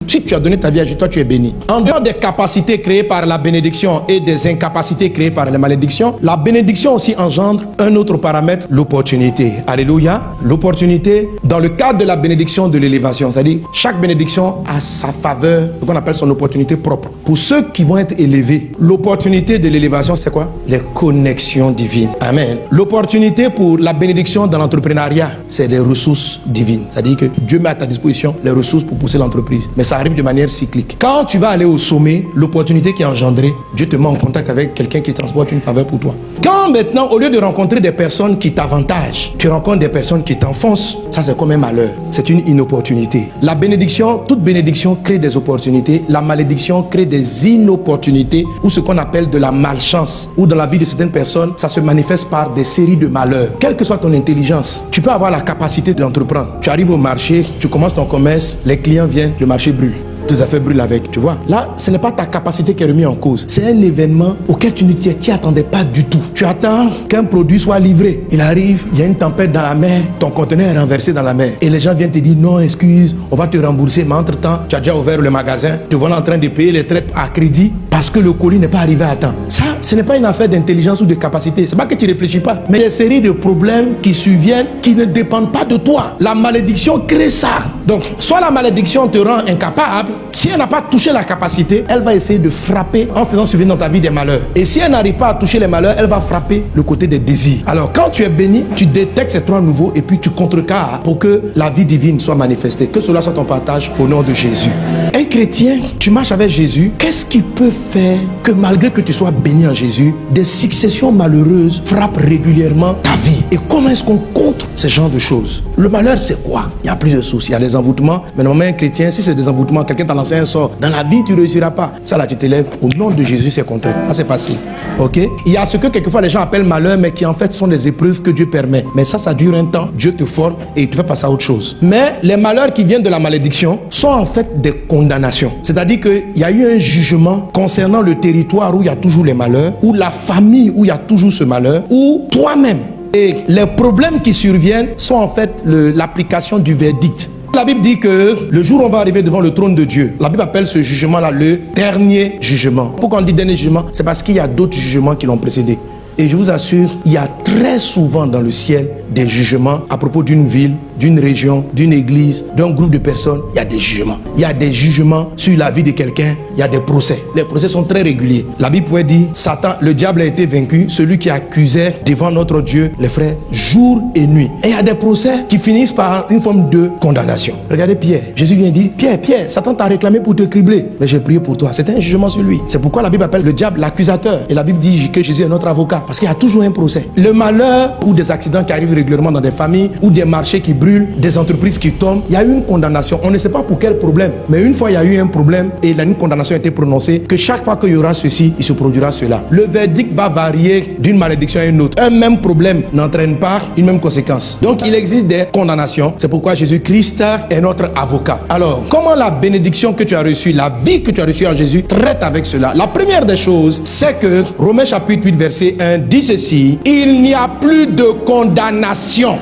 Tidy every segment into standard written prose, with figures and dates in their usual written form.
Si tu as donné ta vie à Jésus, toi tu es béni. En dehors des capacités créées par la bénédiction et des incapacités créées par la malédiction, la bénédiction aussi engendre un autre paramètre, l'opportunité. Alléluia. L'opportunité dans le cadre de la bénédiction de l'élévation. C'est-à-dire, chaque bénédiction a sa faveur, ce qu'on appelle son opportunité propre. Pour ceux qui vont être élevés, l'opportunité de l'élévation, c'est quoi? Les connexions divines. Amen. L'opportunité pour la bénédiction dans l'entrepreneuriat, c'est les ressources divines. C'est-à-dire que Dieu met à ta disposition les ressources pour pousser l'entreprise. Mais ça arrive de manière cyclique. Quand tu vas aller au sommet, l'opportunité qui est engendrée, Dieu te met en contact avec quelqu'un qui transporte une faveur pour toi. Quand maintenant, au lieu de rencontrer des personnes qui t'avantagent, tu rencontres des personnes qui t'enfoncent, ça c'est comme un malheur. C'est une inopportunité. La bénédiction, toute bénédiction crée des opportunités. La malédiction crée des inopportunités ou ce qu'on appelle de la malchance. Ou dans la vie de certaines personnes, ça se manifeste par des séries de malheurs. Quelle que soit ton intelligence, tu peux avoir la capacité d'entreprendre. Tu arrives au marché, tu commences ton commerce, les clients viennent, le marché brûle. Tout à fait brûle avec, tu vois. Là, ce n'est pas ta capacité qui est remise en cause. C'est un événement auquel tu ne t'y attendais pas du tout. Tu attends qu'un produit soit livré. Il arrive, il y a une tempête dans la mer, ton conteneur est renversé dans la mer. Et les gens viennent te dire non, excuse, on va te rembourser. Mais entre-temps, tu as déjà ouvert le magasin, te voilà en train de payer les traites à crédit parce que le colis n'est pas arrivé à temps. Ça, ce n'est pas une affaire d'intelligence ou de capacité. C'est pas que tu ne réfléchis pas, mais des séries de problèmes qui surviennent qui ne dépendent pas de toi. La malédiction crée ça. Donc, soit la malédiction te rend incapable. Si elle n'a pas touché la capacité, elle va essayer de frapper en faisant survenir dans ta vie des malheurs. Et si elle n'arrive pas à toucher les malheurs, elle va frapper le côté des désirs. Alors quand tu es béni, tu détectes ces trois nouveaux et puis tu contrecarres pour que la vie divine soit manifestée. Que cela soit ton partage au nom de Jésus. Un chrétien, tu marches avec Jésus, qu'est-ce qui peut faire que malgré que tu sois béni en Jésus, des successions malheureuses frappent régulièrement ta vie? Et comment est-ce qu'on contre ce genre de choses? Le malheur, c'est quoi? Il y a plusieurs sources. Il y a les envoûtements. Mais normalement, un chrétien, si c'est des envoûtements, quelqu'un t'a lancé un sort, dans la vie, tu ne réussiras pas. Ça là, tu t'élèves. Au nom de Jésus, c'est contre. Ça, c'est facile. Ok? Il y a ce que quelquefois les gens appellent malheur, mais qui en fait sont des épreuves que Dieu permet. Mais ça dure un temps. Dieu te forme et il te fait passer à autre chose. Mais les malheurs qui viennent de la malédiction sont en fait des condamnations. C'est-à-dire qu'il y a eu un jugement concernant le territoire où il y a toujours les malheurs, ou la famille où il y a toujours ce malheur, ou toi-même. Et les problèmes qui surviennent sont en fait l'application du verdict. La Bible dit que le jour où on va arriver devant le trône de Dieu, la Bible appelle ce jugement-là le dernier jugement. Pourquoi on dit dernier jugement? C'est parce qu'il y a d'autres jugements qui l'ont précédé. Et je vous assure, il y a très souvent dans le ciel des jugements à propos d'une ville, d'une région, d'une église, d'un groupe de personnes. Il y a des jugements. Il y a des jugements sur la vie de quelqu'un. Il y a des procès. Les procès sont très réguliers. La Bible pouvait dire, Satan, le diable a été vaincu, celui qui accusait devant notre Dieu, les frères, jour et nuit. Et il y a des procès qui finissent par une forme de condamnation. Regardez Pierre. Jésus vient dire, Pierre, Satan t'a réclamé pour te cribler. Mais j'ai prié pour toi. C'était un jugement sur lui. C'est pourquoi la Bible appelle le diable l'accusateur. Et la Bible dit que Jésus est notre avocat. Parce qu'il y a toujours un procès. Le malheur ou des accidents qui arrivent régulièrement dans des familles, ou des marchés qui brûlent, des entreprises qui tombent, il y a eu une condamnation. On ne sait pas pour quel problème, mais une fois il y a eu un problème et une condamnation a été prononcée, que chaque fois qu'il y aura ceci, il se produira cela. Le verdict va varier d'une malédiction à une autre. Un même problème n'entraîne pas une même conséquence. Donc il existe des condamnations. C'est pourquoi Jésus-Christ est notre avocat. Alors, comment la bénédiction que tu as reçue, la vie que tu as reçue en Jésus traite avec cela? La première des choses, c'est que Romains chapitre 8 verset 1 dit ceci: il n'y a plus de condamnation.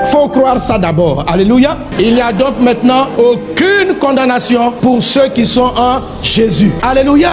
Faut croire ça d'abord. Alléluia. Il n'y a donc maintenant aucune condamnation pour ceux qui sont en Jésus. Alléluia.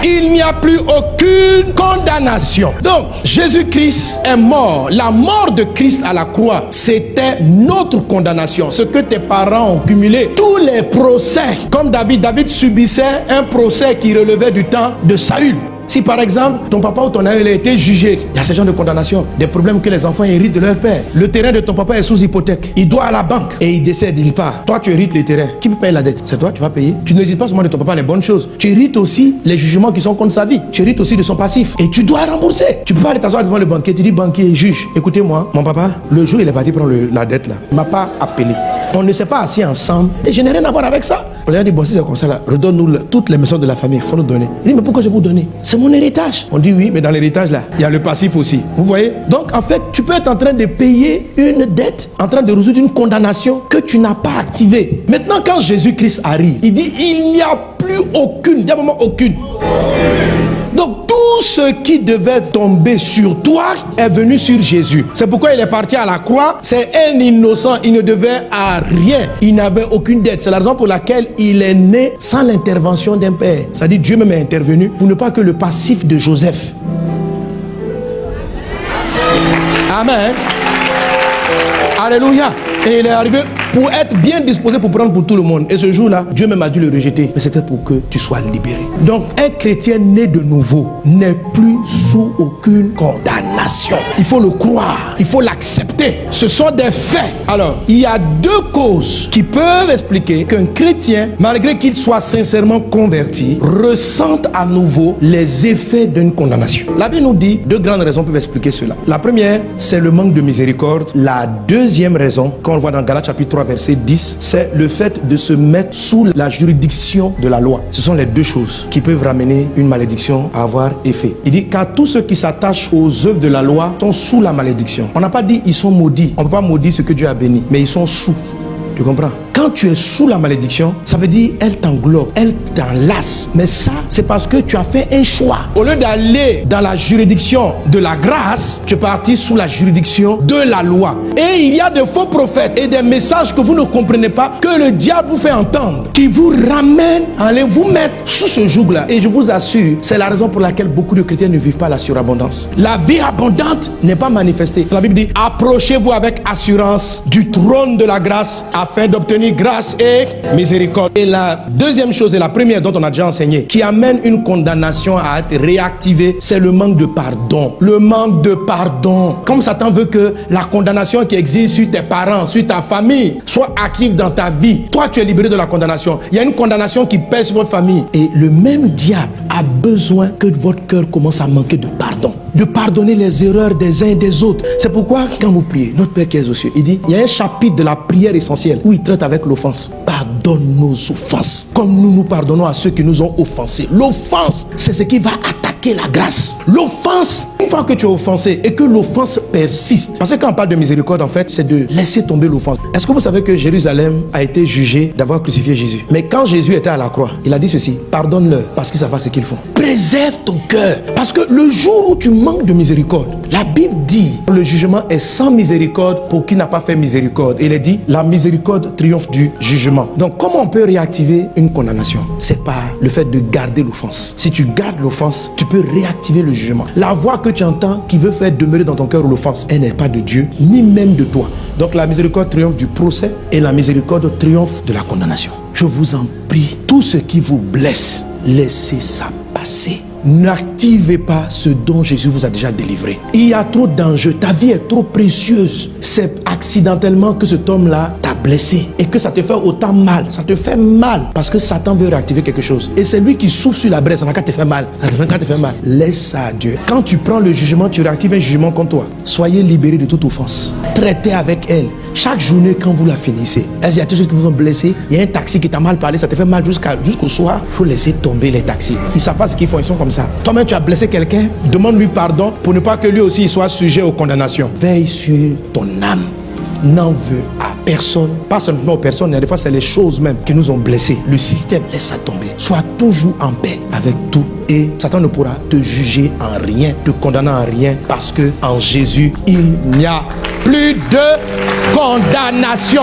Il n'y a plus aucune condamnation. Donc, Jésus-Christ est mort. La mort de Christ à la croix, c'était notre condamnation. Ce que tes parents ont cumulé. Tous les procès, comme David subissait un procès qui relevait du temps de Saül. Si par exemple, ton papa ou ton ami a été jugé, il y a ce genre de condamnation, des problèmes que les enfants héritent de leur père. Le terrain de ton papa est sous hypothèque. Il doit à la banque et il décède, il part. Toi, tu hérites les terrains. Qui peut payer la dette? C'est toi, tu vas payer. Tu n'hésites pas seulement de ton papa les bonnes choses. Tu hérites aussi les jugements qui sont contre sa vie. Tu hérites aussi de son passif. Et tu dois rembourser. Tu peux pas aller t'asseoir devant le banquier. Tu dis, banquier, juge, écoutez-moi, mon papa, le jour il est parti prendre la dette là, il m'a pas appelé. On ne s'est pas assis ensemble. Et je n'ai rien à voir avec ça. On lui a dit, bon, si c'est comme ça là, redonne-nous toutes les maisons de la famille, il faut nous donner. Il dit, mais pourquoi je vais vous donner? C'est mon héritage. On dit oui, mais dans l'héritage là, il y a le passif aussi. Vous voyez? Donc en fait, tu peux être en train de payer une dette, en train de résoudre une condamnation que tu n'as pas activée. Maintenant, quand Jésus-Christ arrive, il dit, il n'y a plus aucune, il y a vraiment aucune. Donc tout ce qui devait tomber sur toi est venu sur Jésus. C'est pourquoi il est parti à la croix. C'est un innocent, il ne devait à rien. Il n'avait aucune dette. C'est la raison pour laquelle il est né sans l'intervention d'un père. C'est-à-dire Dieu même est intervenu pour ne pas que le passif de Joseph. Amen. Alléluia. Et il est arrivé pour être bien disposé pour prendre pour tout le monde. Et ce jour-là, Dieu même a dû le rejeter. Mais c'était pour que tu sois libéré. Donc, un chrétien né de nouveau n'est plus sous aucune condamnation. Il faut le croire. Il faut l'accepter. Ce sont des faits. Alors, il y a deux causes qui peuvent expliquer qu'un chrétien, malgré qu'il soit sincèrement converti, ressente à nouveau les effets d'une condamnation. La Bible nous dit deux grandes raisons peuvent expliquer cela. La première, c'est le manque de miséricorde. La deuxième raison, qu'on voit dans Galates chapitre 3, verset 10, c'est le fait de se mettre sous la juridiction de la loi. Ce sont les deux choses qui peuvent ramener une malédiction à avoir effet. Il dit, car tous ceux qui s'attachent aux œuvres de la loi sont sous la malédiction. On n'a pas dit ils sont maudits. On ne peut pas maudire ce que Dieu a béni, mais ils sont sous. Tu comprends? Quand tu es sous la malédiction, ça veut dire elle t'englobe, elle t'enlace. Mais ça, c'est parce que tu as fait un choix. Au lieu d'aller dans la juridiction de la grâce, tu es parti sous la juridiction de la loi. Et il y a de faux prophètes et des messages que vous ne comprenez pas, que le diable vous fait entendre, qui vous ramènent à aller vous mettre sous ce joug-là. Et je vous assure, c'est la raison pour laquelle beaucoup de chrétiens ne vivent pas la surabondance. La vie abondante n'est pas manifestée. La Bible dit, approchez-vous avec assurance du trône de la grâce afin d'obtenir grâce et miséricorde. Et la deuxième chose, et la première dont on a déjà enseigné, qui amène une condamnation à être réactivée, c'est le manque de pardon. Le manque de pardon. Comme Satan veut que la condamnation qui existe sur tes parents, sur ta famille, soit active dans ta vie. Toi, tu es libéré de la condamnation. Il y a une condamnation qui pèse sur votre famille. Et le même diable a besoin que votre cœur commence à manquer de pardon. De pardonner les erreurs des uns et des autres. C'est pourquoi, quand vous priez, notre Père qui est aux cieux, il dit, il y a un chapitre de la prière essentielle où il traite avec l'offense. Pardonne nos offenses, comme nous pardonnons à ceux qui nous ont offensés. L'offense, c'est ce qui va attaquer la grâce. L'offense, une fois que tu es offensé et que l'offense persiste, parce que quand on parle de miséricorde, en fait, c'est de laisser tomber l'offense. Est-ce que vous savez que Jérusalem a été jugé d'avoir crucifié Jésus? Mais quand Jésus était à la croix, il a dit ceci, pardonne-leur parce qu'ils savent ce qu'ils font. Préserve ton cœur, parce que le jour où tu manques de miséricorde, la Bible dit, le jugement est sans miséricorde pour qui n'a pas fait miséricorde. Il est dit, la miséricorde triomphe du jugement. Donc, comment on peut réactiver une condamnation? C'est par le fait de garder l'offense. Si tu gardes l'offense, tu peux réactiver le jugement. La voix que tu entends qui veut faire demeurer dans ton cœur l'offense, elle n'est pas de Dieu, ni même de toi. Donc la miséricorde triomphe du procès et la miséricorde triomphe de la condamnation. Je vous en prie, tout ce qui vous blesse, laissez ça passer. N'activez pas ce dont Jésus vous a déjà délivré. Il y a trop d'enjeux, ta vie est trop précieuse. C'est accidentellement que cet homme-là t'a blessé et que ça te fait autant mal. Ça te fait mal parce que Satan veut réactiver quelque chose. Et c'est lui qui souffle sur la braise, ça n'a qu'à te faire mal. Quand te fait mal, laisse ça à Dieu. Quand tu prends le jugement, tu réactives un jugement contre toi. Soyez libérés de toute offense. Traitez avec elle. Chaque journée, quand vous la finissez, est-ce qu'il y a des choses qui vous ont blessé? Il y a un taxi qui t'a mal parlé, ça te fait mal jusqu'au soir. Il faut laisser tomber les taxis. Ils ne savent pas ce qu'ils font, ils sont comme ça. Toi-même, tu as blessé quelqu'un, demande-lui pardon pour ne pas que lui aussi il soit sujet aux condamnations. Veille sur ton âme. N'en veux à personne, pas seulement aux personnes, des fois c'est les choses même qui nous ont blessés. Le système, laisse ça tomber. Sois toujours en paix avec tout et Satan ne pourra te juger en rien, te condamner en rien, parce que en Jésus, il n'y a plus de condamnation.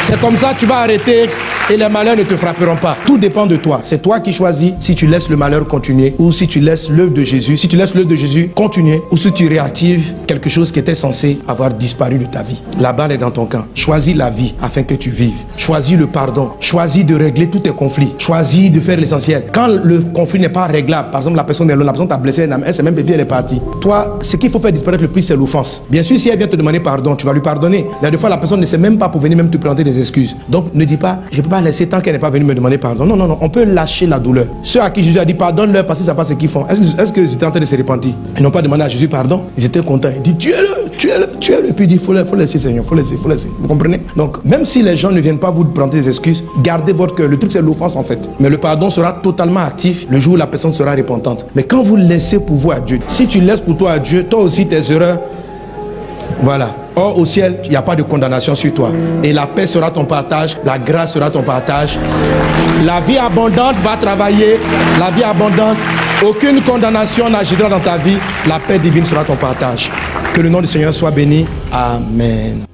C'est comme ça que tu vas arrêter et les malheurs ne te frapperont pas. Tout dépend de toi. C'est toi qui choisis si tu laisses le malheur continuer ou si tu laisses l'œuvre de Jésus. Si tu laisses l'œuvre de Jésus continuer ou si tu réactives quelque chose qui était censé avoir disparu de ta vie. La balle est dans ton camp. Choisis la vie afin que tu vives. Choisis le pardon. Choisis de régler tous tes conflits. Choisis de faire l'essentiel. Quand le conflit n'est pas réglable, par exemple la personne est là, la personne t'a blessé, elle s'est même bébé, elle est partie. Toi, ce qu'il faut faire disparaître le plus, c'est l'offense. Bien sûr, si elle vient te demander pardon, tu vas lui pardonner. Mais des fois, la personne ne sait même pas pour venir même te présenter des excuses. Donc, ne dis pas, je ne peux pas laisser tant qu'elle n'est pas venue me demander pardon. Non, non, non, on peut lâcher la douleur. Ceux à qui Jésus a dit pardonne-leur parce qu'ils ne savent pas ce qu'ils font. Est-ce qu'ils étaient en train de se repentir? Ils n'ont pas demandé à Jésus pardon. Ils étaient contents. Il dit tuez-le, tuez-le, tuez-le. Et puis il dit il faut laisser Seigneur, faut laisser. Vous comprenez? Donc, même si les gens ne viennent pas vous prendre des excuses, gardez votre cœur. Le truc, c'est l'offense en fait. Mais le pardon sera totalement actif le jour où la personne sera repentante. Mais quand vous laissez pour vous à Dieu, si tu laisses pour toi à Dieu, toi aussi tes erreurs, voilà. Or, au ciel, il n'y a pas de condamnation sur toi. Et la paix sera ton partage, la grâce sera ton partage. La vie abondante va travailler, la vie abondante Aucune condamnation n'agira dans ta vie. La paix divine sera ton partage. Que le nom du Seigneur soit béni. Amen.